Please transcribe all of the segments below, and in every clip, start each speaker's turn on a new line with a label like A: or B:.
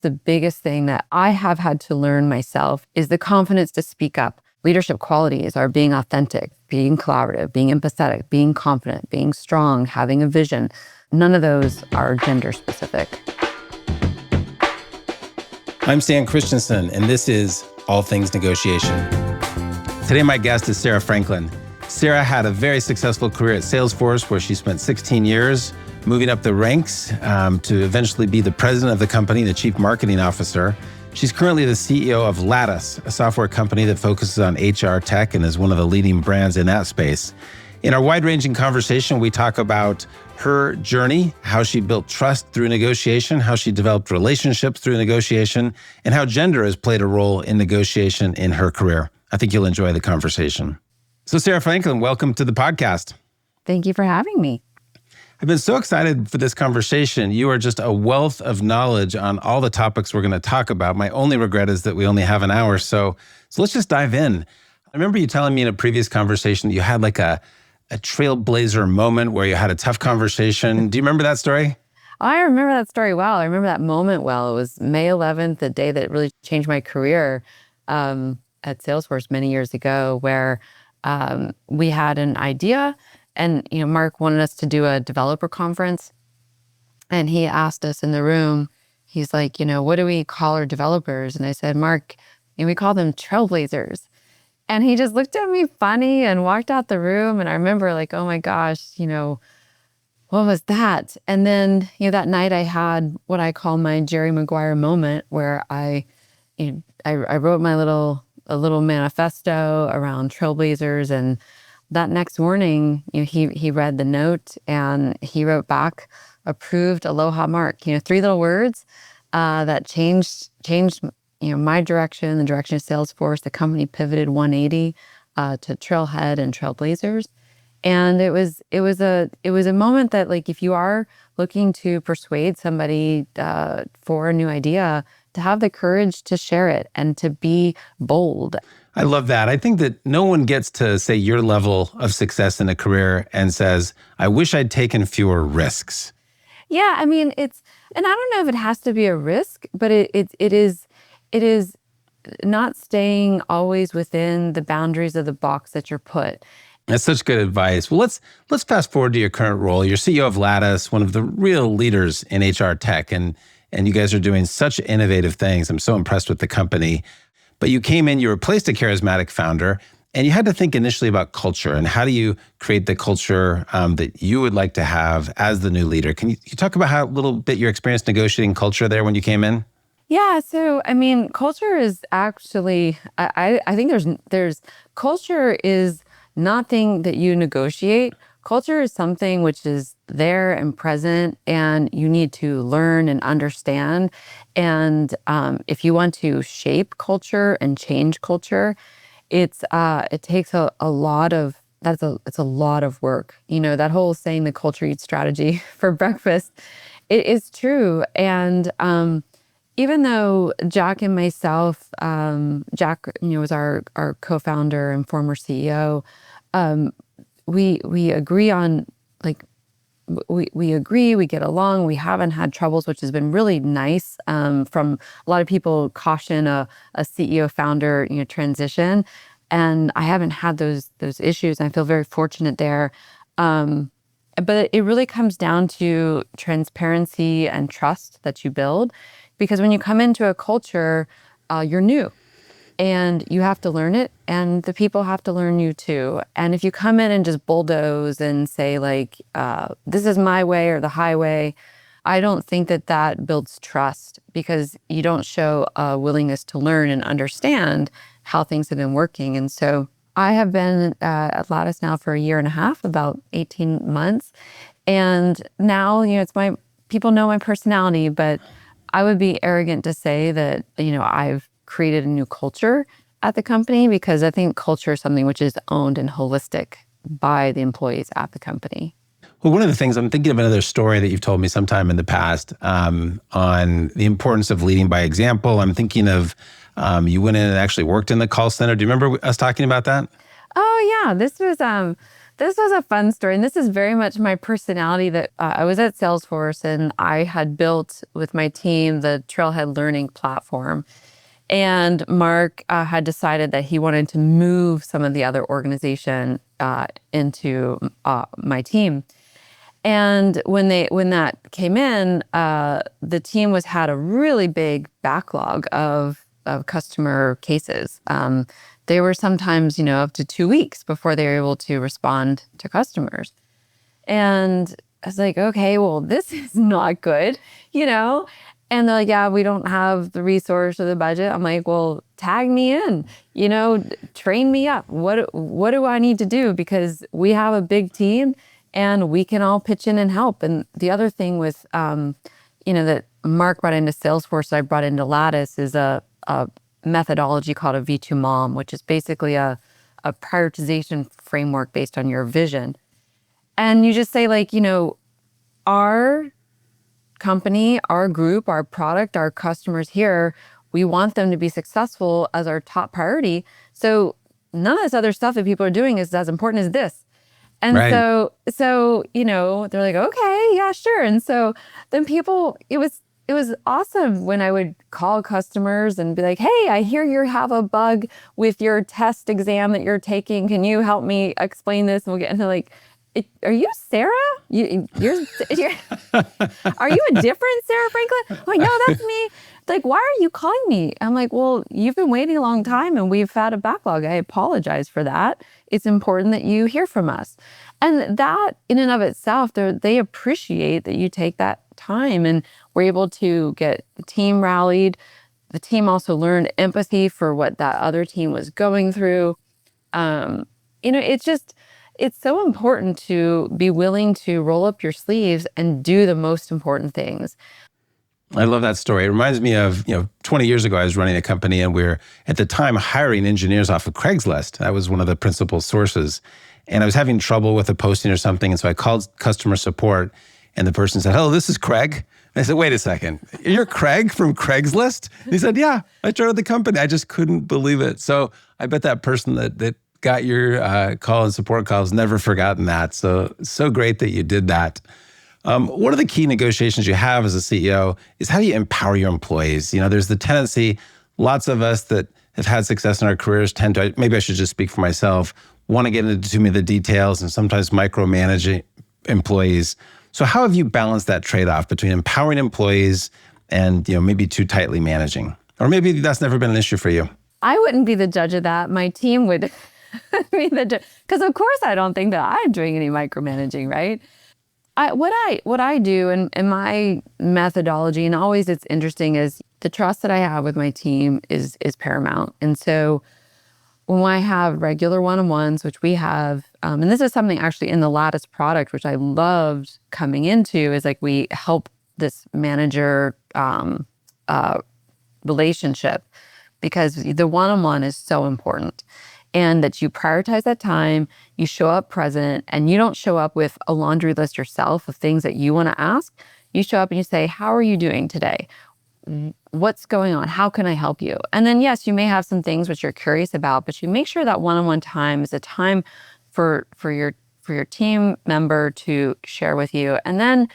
A: the biggest thing that I have had to learn myself is the confidence to speak up. Leadership qualities are being authentic, being collaborative, being empathetic, being confident, being strong, having a vision. None of those are gender specific.
B: I'm Stan Christensen, and this is All Things Negotiation. Today, my guest is Sarah Franklin. Sarah had a very successful career at Salesforce, where she spent 16 years moving up the ranks to eventually be the president of the company, the chief marketing officer. She's currently the CEO of Lattice, a software company that focuses on HR tech and is one of the leading brands in that space. In our wide-ranging conversation, we talk about her journey, how she built trust through negotiation, how she developed relationships through negotiation, and how gender has played a role in negotiation in her career. I think you'll enjoy the conversation. So Sarah Franklin, welcome to the podcast.
A: Thank you for having me.
B: I've been so excited for this conversation. You are just a wealth of knowledge on all the topics we're going to talk about. My only regret is that we only have an hour. So let's just dive in. I remember you telling me in a previous conversation that you had like a Trailblazer moment where you had a tough conversation. Do you remember that story?
A: I remember that story well. I remember that moment well. It was May 11th, the day that really changed my career at Salesforce many years ago, where we had an idea. And, Mark wanted us to do a developer conference. And he asked us in the room, he's like, what do we call our developers? And I said, Mark, we call them Trailblazers. And he just looked at me funny and walked out the room. And I remember like, oh my gosh, what was that? And then, that night I had what I call my Jerry Maguire moment, where I wrote a little manifesto around Trailblazers. And that next morning, he read the note and he wrote back, approved, aloha Mark, 3 little words that changed my direction, the direction of Salesforce. The company pivoted 180 to Trailhead and Trailblazers. And it was a moment that, like, if you are looking to persuade somebody for a new idea, to have the courage to share it and to be bold.
B: I love that. I think that no one gets to say your level of success in a career and says, I wish I'd taken fewer risks.
A: Yeah, and I don't know if it has to be a risk, but it is not staying always within the boundaries of the box that you're put.
B: That's such good advice. Well, let's fast forward to your current role. You're CEO of Lattice, one of the real leaders in HR tech, and you guys are doing such innovative things. I'm so impressed with the company. But you came in, you replaced a charismatic founder, and you had to think initially about culture and how do you create the culture that you would like to have as the new leader. Can you talk about how a little bit your experience negotiating culture there when you came in?
A: Yeah, so culture is actually, I think there's culture is nothing that you negotiate. Culture is something which is there and present, and you need to learn and understand. And if you want to shape culture and change culture, it takes a lot of work. That whole saying, the culture eats strategy for breakfast, it is true. And even though Jack and myself, Jack, was our co-founder and former CEO, we agree on, like, we agree, we get along, we haven't had troubles, which has been really nice. From a lot of people caution a CEO founder, transition, and I haven't had those issues. I feel very fortunate there. But it really comes down to transparency and trust that you build, because when you come into a culture, you're new. And you have to learn it, and the people have to learn you too. And if you come in and just bulldoze and say, like, this is my way or the highway, I don't think that builds trust, because you don't show a willingness to learn and understand how things have been working. And so I have been at Lattice now for 1.5 years, about 18 months. And now, people know my personality, but I would be arrogant to say that, I've created a new culture at the company, because I think culture is something which is owned and holistic by the employees at the company.
B: Well, one of the things, I'm thinking of another story that you've told me sometime in the past on the importance of leading by example. I'm thinking of you went in and actually worked in the call center. Do you remember us talking about that?
A: Oh yeah, this This was a fun story, and this is very much my personality. That I was at Salesforce, and I had built with my team the Trailhead Learning platform. And Mark had decided that he wanted to move some of the other organization into my team. And when that came in, the team had a really big backlog of customer cases. They were sometimes, up to 2 weeks before they were able to respond to customers. And I was like, okay, well, this is not good, you know? And they're like, yeah, we don't have the resource or the budget. I'm like, well, tag me in, train me up. What do I need to do? Because we have a big team and we can all pitch in and help. And the other thing with, that Mark brought into Salesforce, I brought into Lattice is a methodology called a V2 MOM, which is basically a prioritization framework based on your vision. And you just say our company, our group, our product, our customers here, we want them to be successful as our top priority. So none of this other stuff that people are doing is as important as this. And
B: Right.
A: so they're like, okay, yeah, sure. And so then it was awesome when I would call customers and be like, hey, I hear you have a bug with your test exam that you're taking. Can you help me explain this? And we'll get into are you Sarah? You're are you a different Sarah Franklin? I'm like, no, that's me. Like, why are you calling me? I'm like, well, you've been waiting a long time and we've had a backlog. I apologize for that. It's important that you hear from us. And that in and of itself, they appreciate that you take that time, and we're able to get the team rallied. The team also learned empathy for what that other team was going through. It's so important to be willing to roll up your sleeves and do the most important things.
B: I love that story. It reminds me of, 20 years ago, I was running a company and we were at the time hiring engineers off of Craigslist. That was one of the principal sources. And I was having trouble with a posting or something. And so I called customer support and the person said, hello, this is Craig. And I said, wait a second, you're Craig from Craigslist? And he said, yeah, I started the company. I just couldn't believe it. So I bet that person that got your call and support calls never forgotten that. So great that you did that. One of the key negotiations you have as a CEO is how do you empower your employees? There's the tendency, lots of us that have had success in our careers tend to, maybe I should just speak for myself, want to get into too many of the details and sometimes micromanage employees. So how have you balanced that trade-off between empowering employees and maybe too tightly managing? Or maybe that's never been an issue for you.
A: I wouldn't be the judge of that. My team would be the judge. Because of course I don't think that I'm doing any micromanaging, right? What I do and my methodology, and always it's interesting, is the trust that I have with my team is paramount. And so when I have regular one-on-ones, which we have, and this is something actually in the Lattice product, which I loved coming into, is we help this manager relationship, because the one-on-one is so important. And that you prioritize that time, you show up present, and you don't show up with a laundry list yourself of things that you want to ask. You show up and you say, how are you doing today? What's going on? How can I help you? And then, yes, you may have some things which you're curious about, but you make sure that one-on-one time is a time for your team member to share with you. And then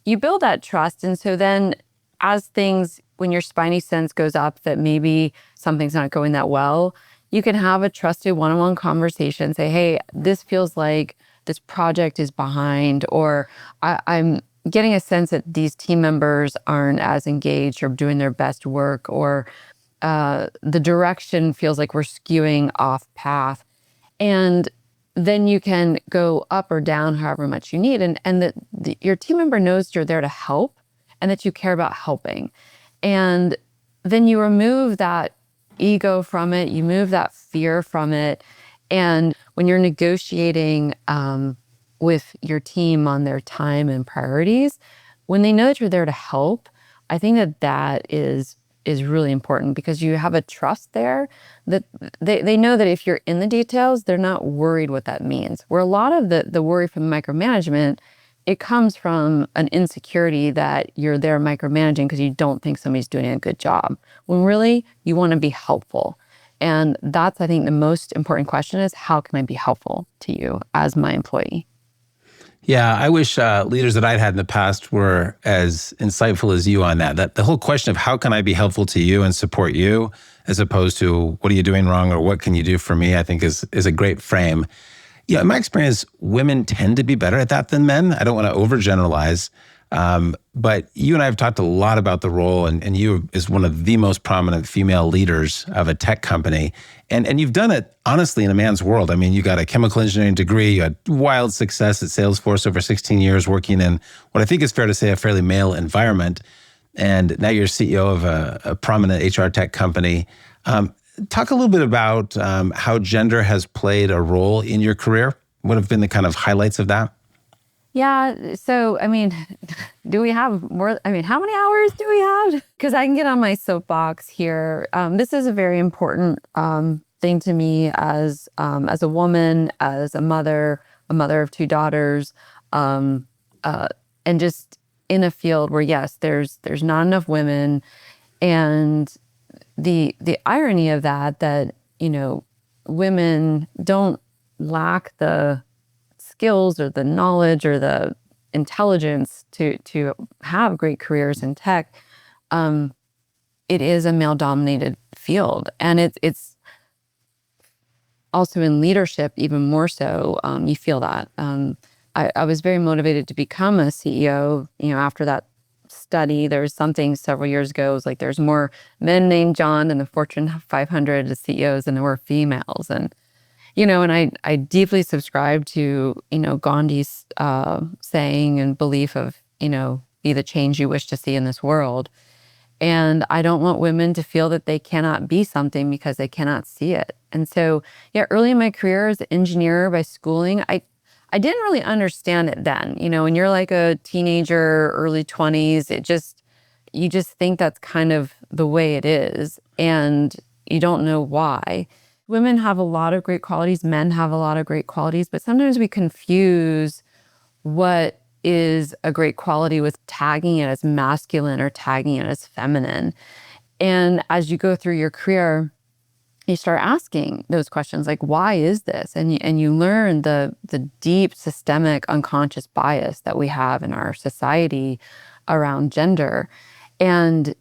A: you build that trust. And so then when your spidey sense goes up that maybe something's not going that well, you can have a trusted one-on-one conversation, say, hey, this feels like this project is behind, or I'm getting a sense that these team members aren't as engaged or doing their best work, or the direction feels like we're skewing off path. And then you can go up or down however much you need. And that your team member knows you're there to help and that you care about helping. And then you remove that ego from it, you move that fear from it. And when you're negotiating with your team on their time and priorities, when they know that you're there to help, I think that is really important, because you have a trust there that they know that if you're in the details, they're not worried what that means. Where a lot of the worry from micromanagement, it comes from an insecurity that you're there micromanaging because you don't think somebody's doing a good job, when really you want to be helpful. And that's, I think, the most important question is, how can I be helpful to you as my employee?
B: Yeah, I wish leaders that I'd had in the past were as insightful as you on that. That the whole question of how can I be helpful to you and support you, as opposed to what are you doing wrong or what can you do for me, I think is a great frame. Yeah, in my experience, women tend to be better at that than men. I don't want to overgeneralize. But you and I have talked a lot about the role, and you is one of the most prominent female leaders of a tech company. And you've done it, honestly, in a man's world. I mean, you got a chemical engineering degree, you had wild success at Salesforce over 16 years working in what I think is fair to say a fairly male environment. And now you're CEO of a prominent HR tech company. Talk a little bit about how gender has played a role in your career. What have been the kind of highlights of that?
A: Yeah. So, I mean, do we have more? I mean, how many hours do we have? Because I can get on my soapbox here. This is a very important thing to me as a woman, as a mother of two daughters, um, and just in a field where, yes, there's not enough women, and the irony of that women don't lack the skills or the knowledge or the intelligence to have great careers in tech. It is a male dominated field, and it's also in leadership even more so. You feel that. I was very motivated to become a CEO. After that study, there was something several years ago. It was like there's more men named John in the Fortune 500 as CEOs than there were females, and I deeply subscribe to Gandhi's saying and belief of be the change you wish to see in this world. And I don't want women to feel that they cannot be something because they cannot see it. And so, yeah, early in my career as an engineer by schooling, I didn't really understand it then. When you're like a teenager, early 20s, you just think that's kind of the way it is, and you don't know why. Women have a lot of great qualities, men have a lot of great qualities, but sometimes we confuse what is a great quality with tagging it as masculine or tagging it as feminine. And as you go through your career, you start asking those questions like, why is this? And you learn the deep systemic unconscious bias that we have in our society around gender. And,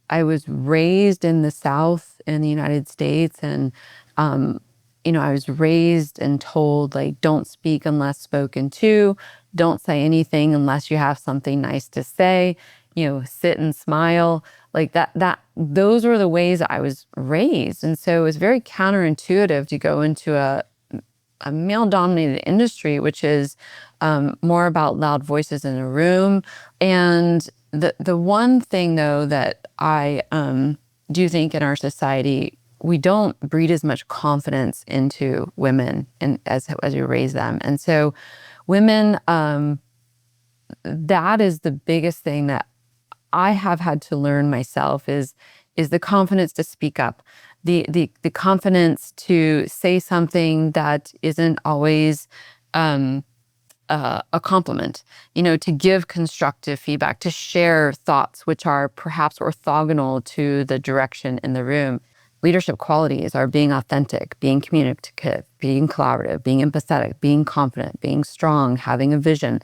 A: I was raised in the South in the United States, and, I was raised and told, like, don't speak unless spoken to, don't say anything unless you have something nice to say, sit and smile. Like those were the ways I was raised. And so it was very counterintuitive to go into a male-dominated industry, which is more about loud voices in a room. And the one thing, though, that I do think in our society, we don't breed as much confidence into women as we raise them. And so women, that is the biggest thing that I have had to learn myself is the confidence to speak up, the confidence to say something that isn't always a compliment, to give constructive feedback, to share thoughts which are perhaps orthogonal to the direction in the room. Leadership qualities are being authentic, being communicative, being collaborative, being empathetic, being confident, being strong, having a vision.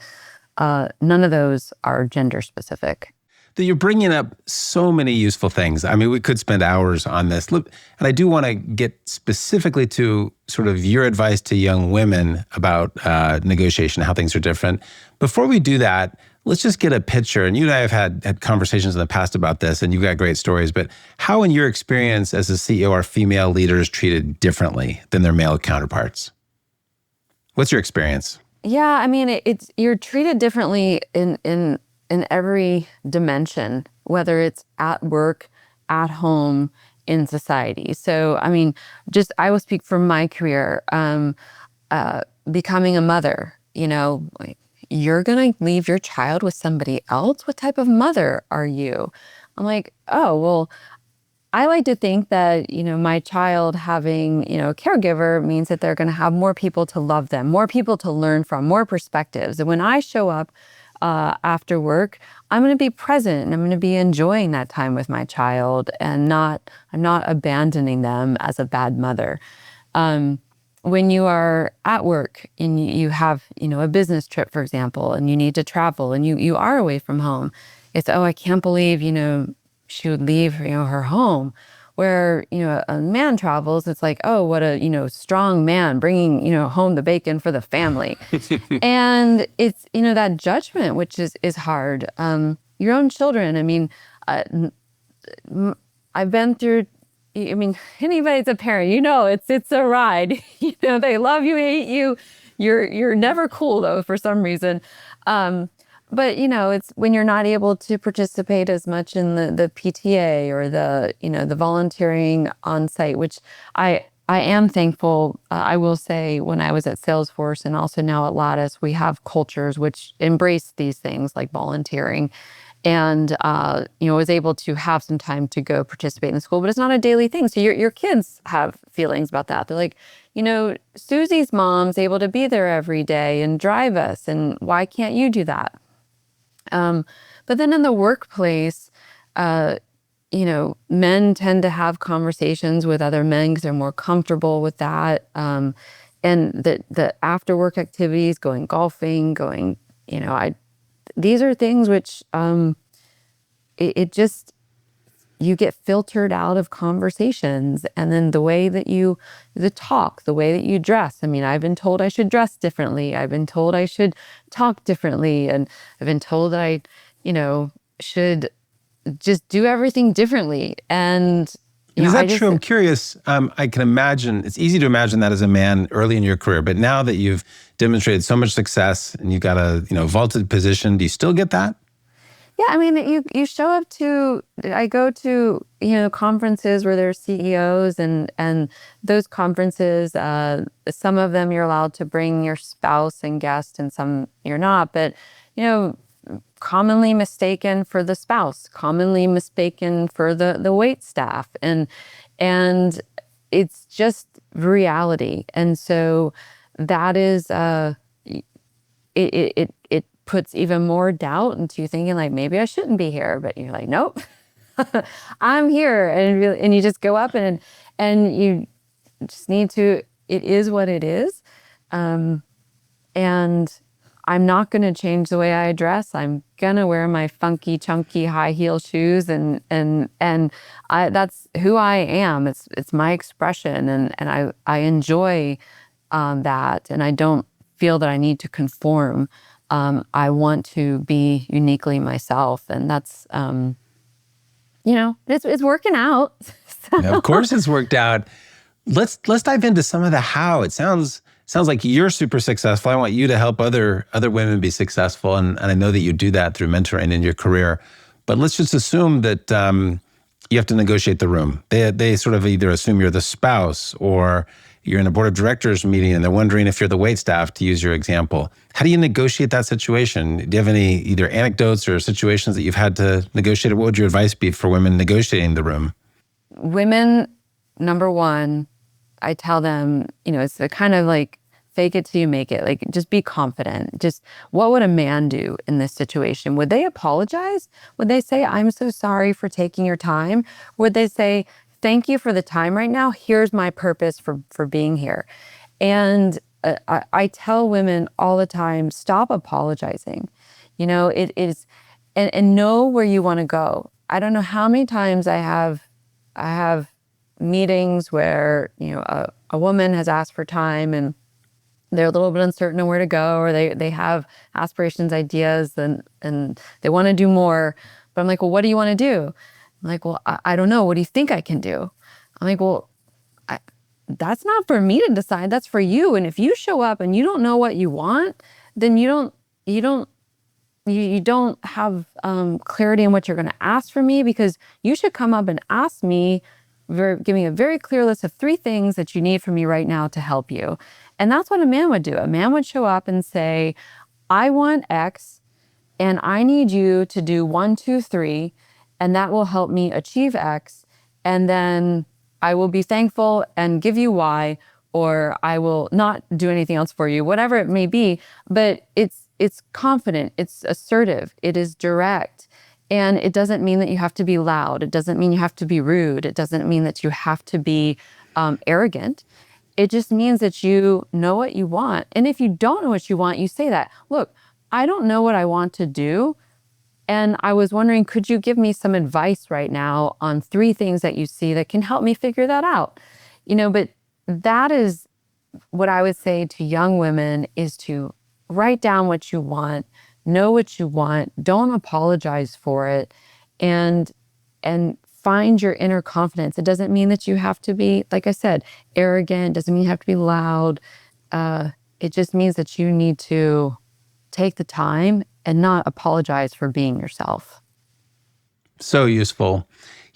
A: None of those are gender specific.
B: That you're bringing up so many useful things. I mean, we could spend hours on this. Look, and I do want to get specifically to sort of your advice to young women about negotiation, how things are different. Before we do that, let's just get a picture. And you and I have had conversations in the past about this, and you've got great stories. But how, in your experience as a CEO, are female leaders treated differently than their male counterparts? What's your experience?
A: Yeah, I mean, you're treated differently in every dimension, whether it's at work, at home, in society. So, I mean, I will speak from my career, becoming a mother, like, you're going to leave your child with somebody else? What type of mother are you? I'm like, oh, well, I like to think that, my child having, a caregiver means that they're going to have more people to love them, more people to learn from, more perspectives. And when I show up after work, I'm going to be present and I'm going to be enjoying that time with my child, and I'm not abandoning them as a bad mother. When you are at work and you have, a business trip, for example, and you need to travel and you are away from home, it's, oh, I can't believe, she would leave, her home. Where, a man travels, it's like, oh, what a, strong man bringing, home the bacon for the family. And it's, that judgment, which is hard. Your own children, I mean, I've been through, anybody's a parent, it's a ride. They love you, hate you. You're never cool though, for some reason. But it's when you're not able to participate as much in the PTA or the volunteering on site, which I am thankful. I will say, when I was at Salesforce and also now at Lattice, we have cultures which embrace these things like volunteering. And, was able to have some time to go participate in the school, but it's not a daily thing. So your kids have feelings about that. They're like, Susie's mom's able to be there every day and drive us, and why can't you do that? But then in the workplace, men tend to have conversations with other men because they're more comfortable with that. And the after work activities, going golfing, these are things which, it just, you get filtered out of conversations. And then the way that the way that you dress. I mean, I've been told I should dress differently. I've been told I should talk differently. And I've been told that I, should just do everything differently. And
B: is that true? I'm curious. I can imagine, it's easy to imagine that as a man early in your career, but now that you've demonstrated so much success and you've got a, vaulted position, do you still get that?
A: Yeah, I mean, you show up to, I go to, conferences where there's CEOs, and those conferences, some of them you're allowed to bring your spouse and guest, and some you're not. But, commonly mistaken for the spouse, commonly mistaken for the wait staff. And it's just reality. And so that is, it puts even more doubt into you thinking like, maybe I shouldn't be here, but you're like, nope, I'm here. And you just go up and you just need to, it is what it is. And I'm not going to change the way I dress. I'm going to wear my funky, chunky high heel shoes, and that's who I am. It's my expression. And I enjoy, that. And I don't feel that I need to conform. I want to be uniquely myself, and that's, it's working out. So.
B: Yeah, of course, it's worked out. Let's dive into some of the how. It sounds like you're super successful. I want you to help other women be successful, and I know that you do that through mentoring in your career. But let's just assume that you have to negotiate the room. They sort of either assume you're the spouse, or you're in a board of directors meeting and they're wondering if you're the waitstaff, to use your example. How do you negotiate that situation? Do you have any either anecdotes or situations that you've had to negotiate? What would your advice be for women negotiating the room?
A: Women, number one, I tell them, it's a kind of like fake it till you make it. Like, just be confident. Just, what would a man do in this situation? Would they apologize? Would they say, I'm so sorry for taking your time? Would they say, thank you for the time right now. Here's my purpose for being here. And I tell women all the time, stop apologizing. It is, and know where you want to go. I don't know how many times I have meetings where, a woman has asked for time and they're a little bit uncertain on where to go, or they have aspirations, ideas, and they want to do more. But I'm like, well, what do you want to do? I'm like, well, I don't know. What do you think I can do? I'm like, well, that's not for me to decide. That's for you. And if you show up and you don't know what you want, then you don't have clarity in what you're going to ask from me, because you should come up and ask me, give me a very clear list of 3 things that you need from me right now to help you. And that's what a man would do. A man would show up and say, I want X, and I need you to do 1, 2, 3, and that will help me achieve X. And then I will be thankful and give you Y, or I will not do anything else for you, whatever it may be. But it's confident, it's assertive, it is direct. And it doesn't mean that you have to be loud. It doesn't mean you have to be rude. It doesn't mean that you have to be arrogant. It just means that you know what you want. And if you don't know what you want, you say that. Look, I don't know what I want to do. And I was wondering, could you give me some advice right now on 3 things that you see that can help me figure that out? But that is what I would say to young women, is to write down what you want, know what you want, don't apologize for it, and find your inner confidence. It doesn't mean that you have to be, like I said, arrogant. Doesn't mean you have to be loud. It just means that you need to take the time and not apologize for being yourself.
B: So useful.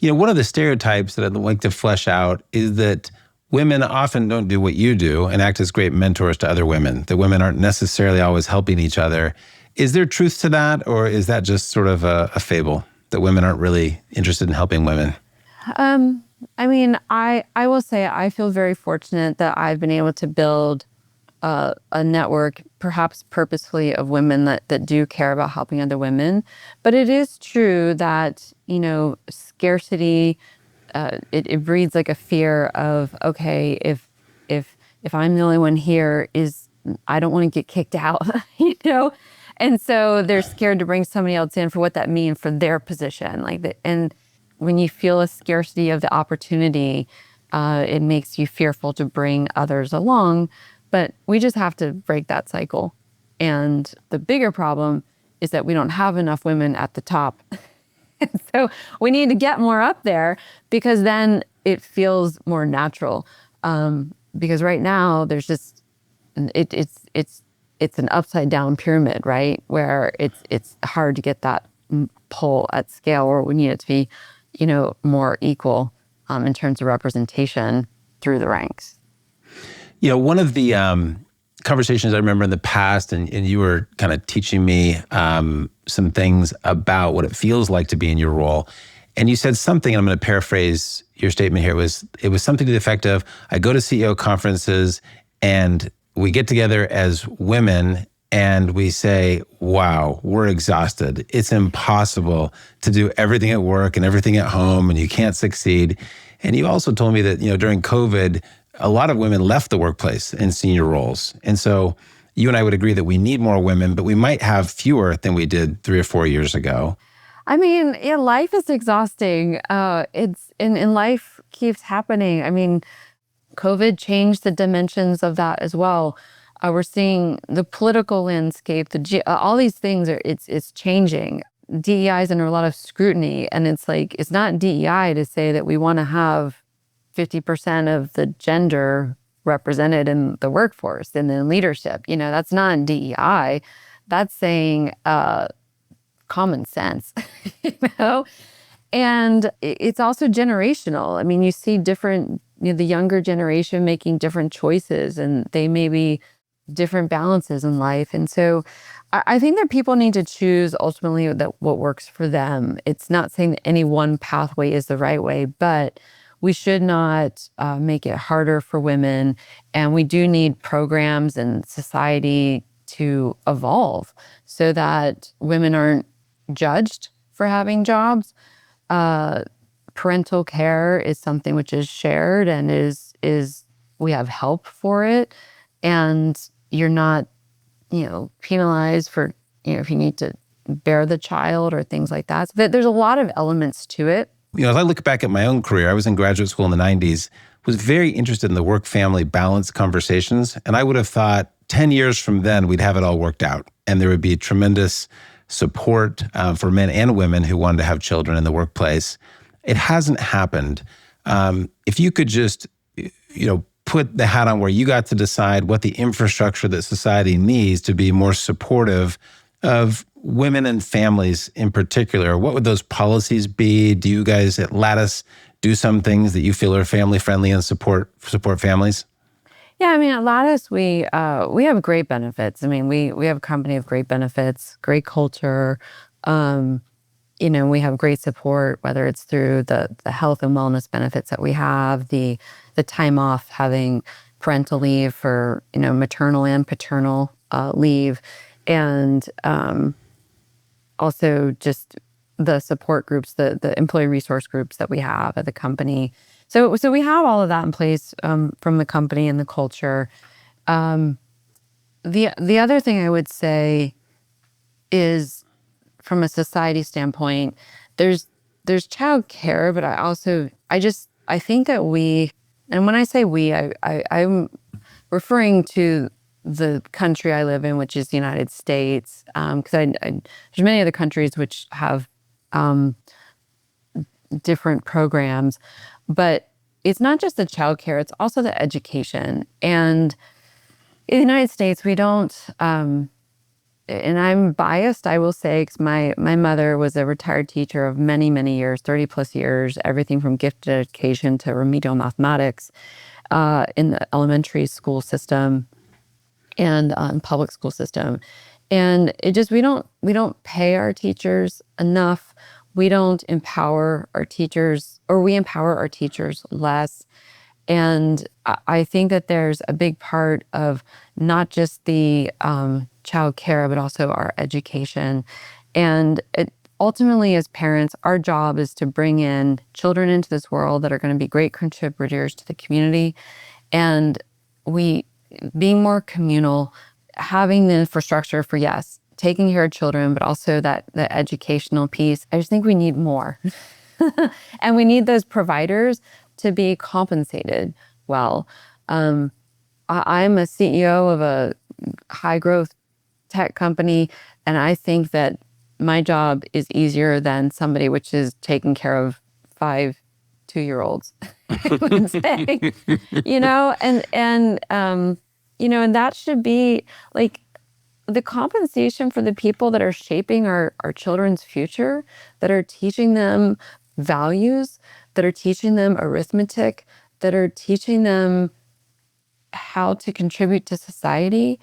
B: One of the stereotypes that I'd like to flesh out is that women often don't do what you do and act as great mentors to other women. That women aren't necessarily always helping each other. Is there truth to that, or is that just sort of a fable, that women aren't really interested in helping women?
A: I will say I feel very fortunate that I've been able to build a network, perhaps purposefully, of women that do care about helping other women. But it is true that, scarcity, it breeds like a fear of, okay, if I'm the only one here, I don't want to get kicked out, And so they're scared to bring somebody else in for what that means for their position. And when you feel a scarcity of the opportunity, it makes you fearful to bring others along. But we just have to break that cycle. And the bigger problem is that we don't have enough women at the top. So we need to get more up there, because then it feels more natural. Because right now there's just it's an upside down pyramid, right? Where it's hard to get that pull at scale, or we need it to be, more equal in terms of representation through the ranks.
B: One of the conversations I remember in the past, and you were kind of teaching me some things about what it feels like to be in your role. And you said something, and I'm going to paraphrase your statement here, it was something to the effect of, I go to CEO conferences and we get together as women and we say, wow, we're exhausted. It's impossible to do everything at work and everything at home, and you can't succeed. And you also told me that, during COVID, a lot of women left the workplace in senior roles. And so you and I would agree that we need more women, but we might have fewer than we did 3 or 4 years ago.
A: Life is exhausting. And life keeps happening. COVID changed the dimensions of that as well. We're seeing the political landscape, all these things it's changing. DEI is under a lot of scrutiny, and it's not DEI to say that we want to have 50% of the gender represented in the workforce and in leadership. That's not DEI. That's saying common sense, And it's also generational. You see different, the younger generation making different choices, and they may be different balances in life. And so I think that people need to choose ultimately what works for them. It's not saying that any one pathway is the right way, but we should not make it harder for women. And we do need programs and society to evolve so that women aren't judged for having jobs. Parental care is something which is shared and is we have help for it, and you're not, penalized for, if you need to bear the child or things like that. So there's a lot of elements to it.
B: As I look back at my own career, I was in graduate school in the 90s, was very interested in the work-family balance conversations, and I would have thought 10 years from then we'd have it all worked out, and there would be tremendous support for men and women who wanted to have children in the workplace. It hasn't happened. If you could just, put the hat on where you got to decide what the infrastructure that society needs to be more supportive of women and families in particular, what would those policies be? Do you guys at Lattice do some things that you feel are family friendly and support families?
A: Yeah, at Lattice, we have great benefits. We have a company of great benefits, great culture. We have great support, whether it's through the health and wellness benefits that we have, the time off, having parental leave for, maternal and paternal leave. and also just the support groups, the employee resource groups that we have at the company. So we have all of that in place from the company and the culture. The other thing I would say is, from a society standpoint, there's child care, but I think that and when I say we, I'm referring to the country I live in, which is the United States, because there's many other countries which have different programs, but it's not just the child care, it's also the education. And in the United States, we don't, and I'm biased, I will say, because my mother was a retired teacher of many, many years, 30 plus years, everything from gifted education to remedial mathematics in the elementary school system and public school system. And we don't pay our teachers enough. We don't empower our teachers, or we empower our teachers less. And I think that there's a big part of not just the child care, but also our education. And ultimately, as parents, our job is to bring in children into this world that are going to be great contributors to the community. And being more communal, having the infrastructure for, yes, taking care of children, but also the educational piece. I just think we need more. And we need those providers to be compensated well. I'm a CEO of a high growth tech company, and I think that my job is easier than somebody which is taking care of 5 2-year-olds. I would say, and that should be like the compensation for the people that are shaping our children's future, that are teaching them values, that are teaching them arithmetic, that are teaching them how to contribute to society.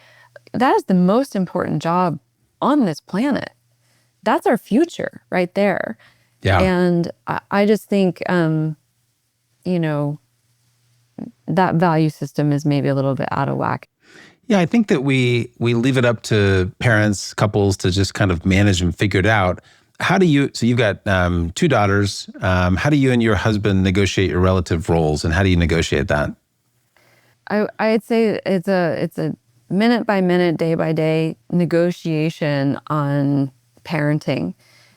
A: That is the most important job on this planet. That's our future right there.
B: Yeah.
A: And I just think, that value system is maybe a little bit out of whack.
B: Yeah, I think that we leave it up to parents, couples to just kind of manage and figure it out. So you've got 2 daughters. How do you and your husband negotiate your relative roles, and how do you negotiate that?
A: I'd say it's a minute by minute, day by day negotiation on parenting.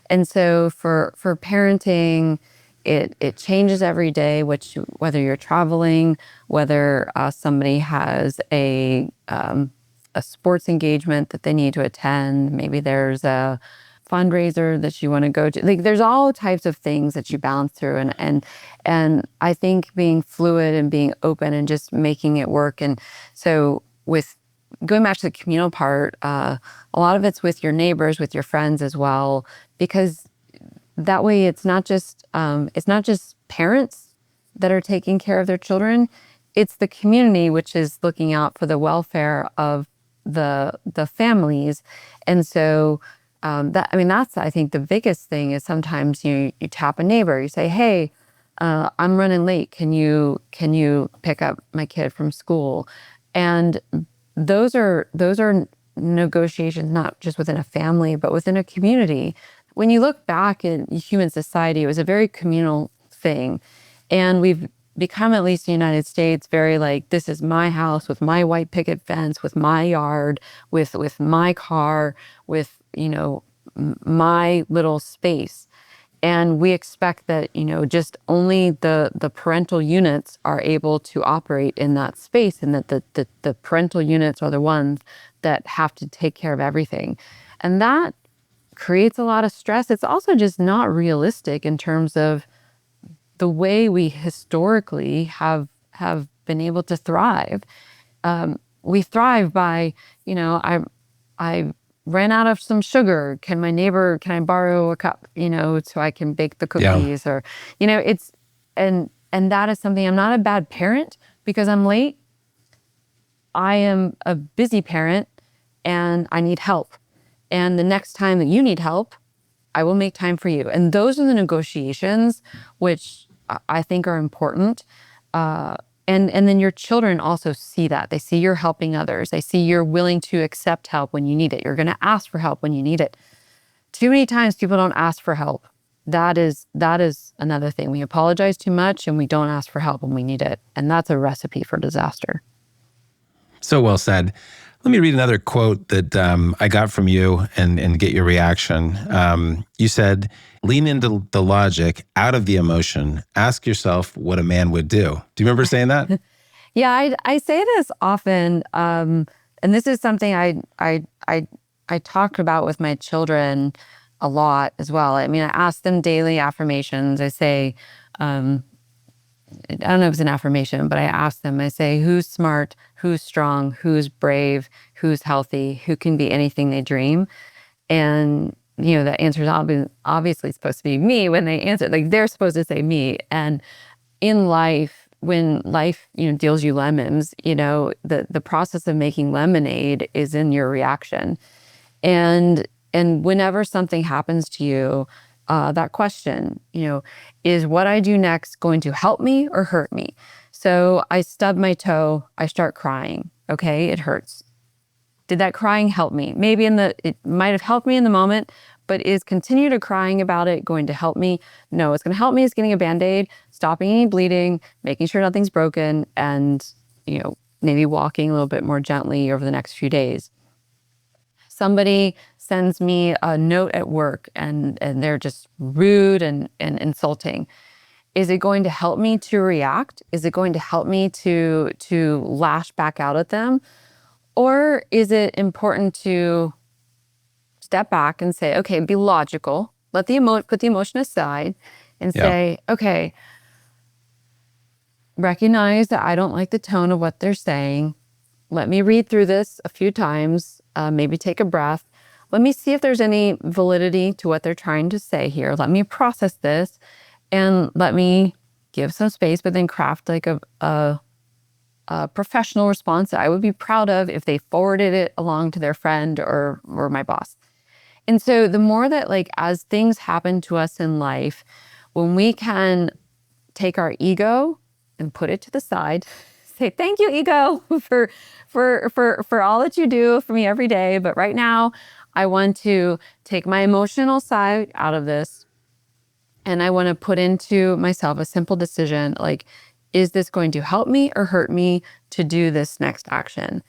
A: And so for parenting, it changes every day, whether you're traveling, whether somebody has a sports engagement that they need to attend, maybe there's a fundraiser that you want to go to. Like, there's all types of things that you balance through, and I think being fluid and being open and just making it work. And so, with going back to the communal part, a lot of it's with your neighbors, with your friends as well, because that way it's not just parents that are taking care of their children. It's the community which is looking out for the welfare of the families. And so that's, I think, the biggest thing is sometimes you tap a neighbor, you say, hey, I'm running late. Can you pick up my kid from school? And those are negotiations, not just within a family, but within a community. When you look back in human society, it was a very communal thing. And we've become, at least in the United States, very like, this is my house with my white picket fence, with my yard, with my car, with, my little space. And we expect that, just only the parental units are able to operate in that space, and that the parental units are the ones that have to take care of everything. And that creates a lot of stress. It's also just not realistic in terms of the way we historically have been able to thrive. We thrive by, I ran out of some sugar. Can I borrow a cup, so I can bake the cookies?
B: Yeah.
A: Or, and that is something. I'm not a bad parent because I'm late. I am a busy parent and I need help. And the next time that you need help, I will make time for you. And those are the negotiations which I think are important. And then your children also see that. They see you're helping others. They see you're willing to accept help when you need it. You're going to ask for help when you need it. Too many times people don't ask for help. That is another thing. We apologize too much and we don't ask for help when we need it. And that's a recipe for disaster.
B: So well said. Let me read another quote that I got from you and get your reaction. You said, lean into the logic, out of the emotion. Ask yourself what a man would do. Do you remember saying that?
A: Yeah, I say this often, and this is something I talk about with my children a lot as well. I mean, I ask them daily affirmations. I say, I don't know if it's an affirmation, but I ask them, I say, who's smart, who's strong, who's brave, who's healthy, who can be anything they dream? And, the answer is obviously supposed to be me when they answer. Like, they're supposed to say me. And in life, when life, deals you lemons, the process of making lemonade is in your reaction. And whenever something happens to you, that question, is what I do next going to help me or hurt me? So I stub my toe, I start crying. Okay, it hurts. Did that crying help me? Maybe it might have helped me in the moment, but is continue to crying about it going to help me? No, what's going to help me is getting a Band-Aid, stopping any bleeding, making sure nothing's broken, and, maybe walking a little bit more gently over the next few days. Somebody sends me a note at work and they're just rude and insulting. Is it going to help me to react? Is it going to help me to lash back out at them? Or is it important to step back and say, okay, be logical, put the emotion aside and say, okay, recognize that I don't like the tone of what they're saying. Let me read through this a few times, maybe take a breath. Let me see if there's any validity to what they're trying to say here. Let me process this and let me give some space, but then craft like a professional response that I would be proud of if they forwarded it along to their friend or my boss. And so the more that, like, as things happen to us in life, when we can take our ego and put it to the side, say, thank you, ego, for all that you do for me every day. But right now, I want to take my emotional side out of this. And I want to put into myself a simple decision, like, is this going to help me or hurt me to do this next action?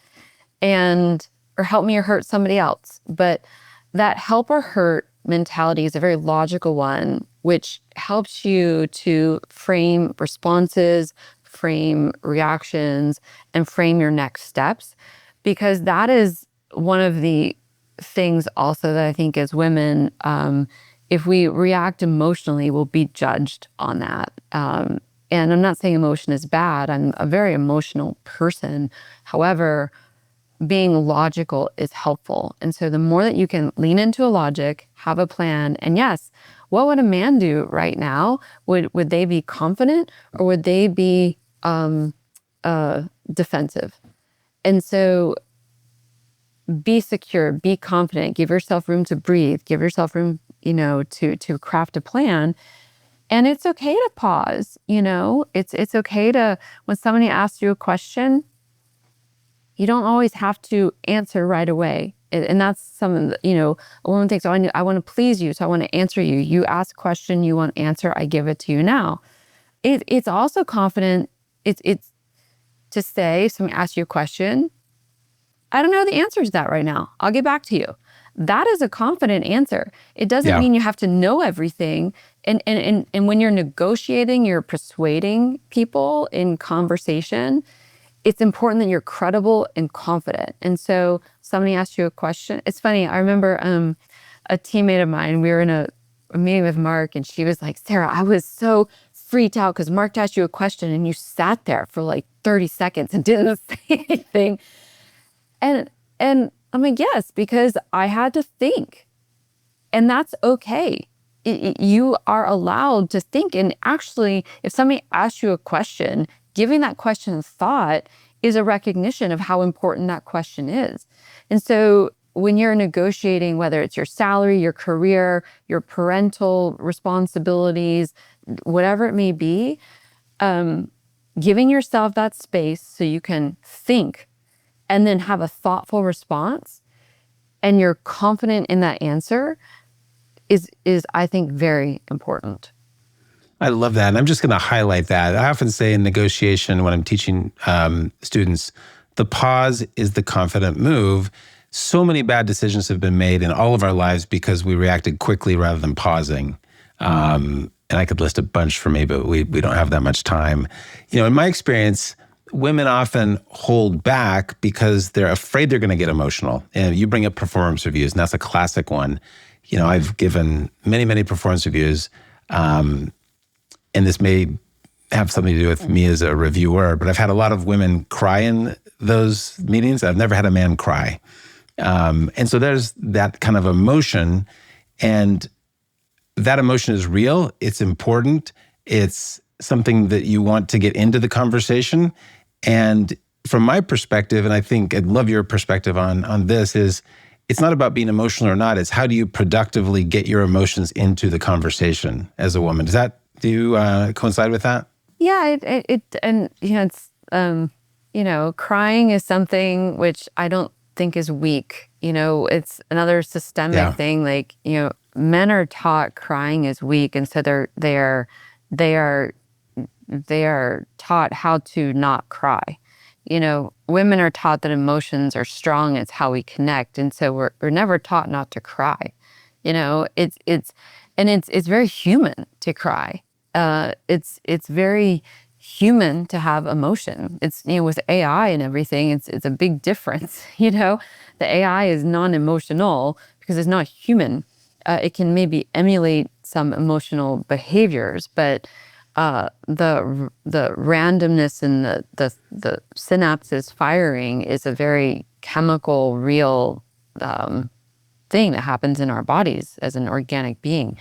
A: Or help me or hurt somebody else. But that help or hurt mentality is a very logical one, which helps you to frame responses, frame reactions, and frame your next steps. Because that is one of the things also that I think as women, if we react emotionally, we'll be judged on that. And I'm not saying emotion is bad. I'm a very emotional person. However, being logical is helpful. And so the more that you can lean into a logic, have a plan, and yes, what would a man do right now? Would they be confident or would they be defensive? And so be secure, be confident, give yourself room to breathe, give yourself room, to craft a plan. And it's okay to pause, it's okay to, when somebody asks you a question, you don't always have to answer right away. And that's something, a woman thinks, oh, I want to please you, so I want to answer you. You ask a question, you want answer, I give it to you now. It's also confident, it's to say, if someone asks you a question, I don't know the answer to that right now. I'll get back to you. That is a confident answer. It doesn't mean you have to know everything. And when you're negotiating, you're persuading people in conversation, it's important that you're credible and confident. And so somebody asked you a question. It's funny. I remember a teammate of mine, we were in a meeting with Mark, and she was like, Sarah, I was so freaked out because Mark asked you a question and you sat there for like 30 seconds and didn't say anything. And I'm like, yes, because I had to think. And that's okay. You are allowed to think. And actually, if somebody asks you a question, giving that question thought is a recognition of how important that question is. And so when you're negotiating, whether it's your salary, your career, your parental responsibilities, whatever it may be, giving yourself that space so you can think and then have a thoughtful response, and you're confident in that answer is I think very important.
B: I love that. And I'm just going to highlight that. I often say in negotiation when I'm teaching students, the pause is the confident move. So many bad decisions have been made in all of our lives because we reacted quickly rather than pausing. And I could list a bunch for me, but we don't have that much time. In my experience, women often hold back because they're afraid they're going to get emotional. And you bring up performance reviews, and that's a classic one. I've given many, many performance reviews. And this may have something to do with me as a reviewer, but I've had a lot of women cry in those meetings. I've never had a man cry. And so there's that kind of emotion, and that emotion is real. It's important. It's something that you want to get into the conversation. And from my perspective, and I think I'd love your perspective on this, is it's not about being emotional or not. It's how do you productively get your emotions into the conversation as a woman? Do you coincide with that?
A: Yeah, crying is something which I don't think is weak. It's another systemic thing. Like, men are taught crying is weak, and so they are taught how to not cry. Women are taught that emotions are strong. It's how we connect, and so we're never taught not to cry. It's very human to cry. It's very human to have emotion. It's, with AI and everything, it's a big difference. The AI is non-emotional because it's not human. It can maybe emulate some emotional behaviors, but the randomness and the synapses firing is a very chemical, real thing that happens in our bodies as an organic being.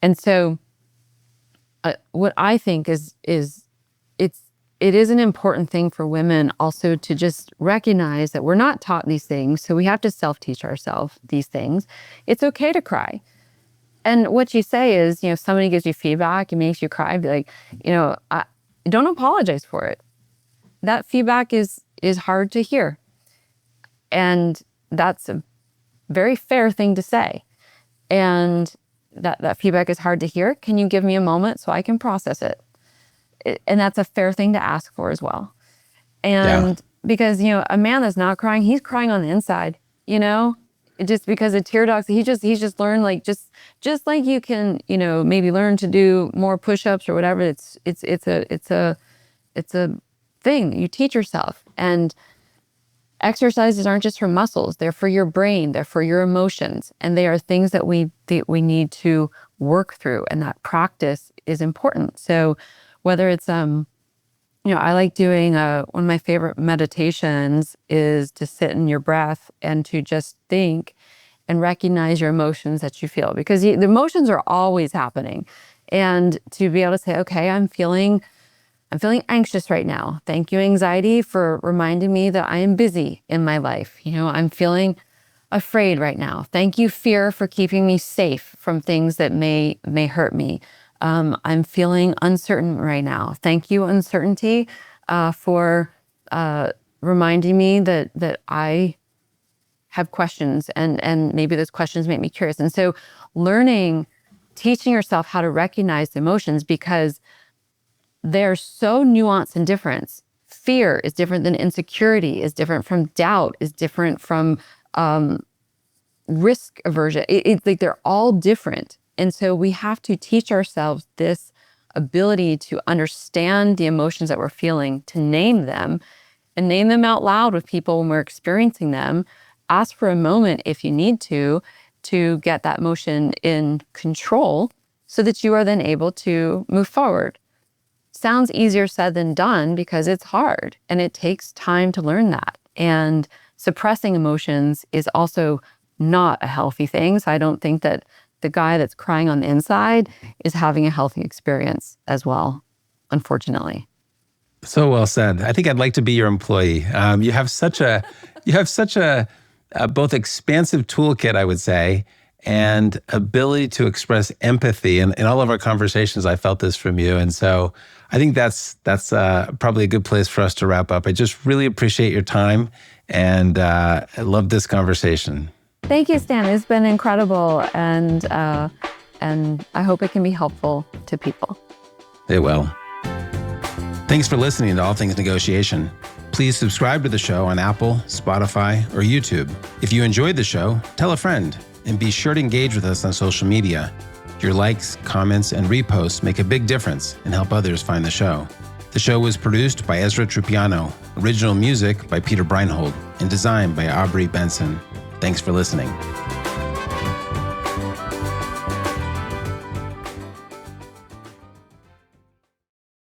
A: And so what I think is it is an important thing for women also to just recognize that we're not taught these things, so we have to self-teach ourselves these things. It's okay to cry. And what you say is, somebody gives you feedback, it makes you cry, be like, don't apologize for it. That feedback is hard to hear. And that's a very fair thing to say. And that feedback is hard to hear. Can you give me a moment so I can process it? And that's a fair thing to ask for as well. And because, a man that's not crying, he's crying on the inside, just because of tear ducts, he's just learned, like, just like you can, maybe learn to do more push-ups or whatever. It's a thing you teach yourself. And exercises aren't just for muscles, they're for your brain, they're for your emotions, and they are things that we need to work through, and that practice is important. So whether it's I like doing one of my favorite meditations is to sit in your breath and to just think and recognize your emotions that you feel, because the emotions are always happening, and to be able to say, okay, I'm feeling anxious right now. Thank you, anxiety, for reminding me that I am busy in my life. I'm feeling afraid right now. Thank you, fear, for keeping me safe from things that may hurt me. I'm feeling uncertain right now. Thank you, uncertainty, for reminding me that I have questions, and maybe those questions make me curious. And so teaching yourself how to recognize the emotions, because they're so nuanced and different. Fear is different than insecurity, is different from doubt, is different from risk aversion. It's like they're all different. And so we have to teach ourselves this ability to understand the emotions that we're feeling, to name them, and name them out loud with people when we're experiencing them. Ask for a moment if you need to get that emotion in control so that you are then able to move forward. Sounds easier said than done because it's hard and it takes time to learn that. And suppressing emotions is also not a healthy thing. So I don't think that the guy that's crying on the inside is having a healthy experience as well, unfortunately.
B: So well said. I think I'd like to be your employee. You have such a both expansive toolkit, I would say, and ability to express empathy. And in all of our conversations, I felt this from you. And so I think that's probably a good place for us to wrap up. I just really appreciate your time, and I love this conversation.
A: Thank you, Stan. It's been incredible, and I hope it can be helpful to people.
B: It will. Thanks for listening to All Things Negotiation. Please subscribe to the show on Apple, Spotify, or YouTube. If you enjoyed the show, tell a friend, and be sure to engage with us on social media. Your likes, comments, and reposts make a big difference and help others find the show. The show was produced by Ezra Trupiano, original music by Peter Breinhold, and designed by Aubrey Benson. Thanks for listening.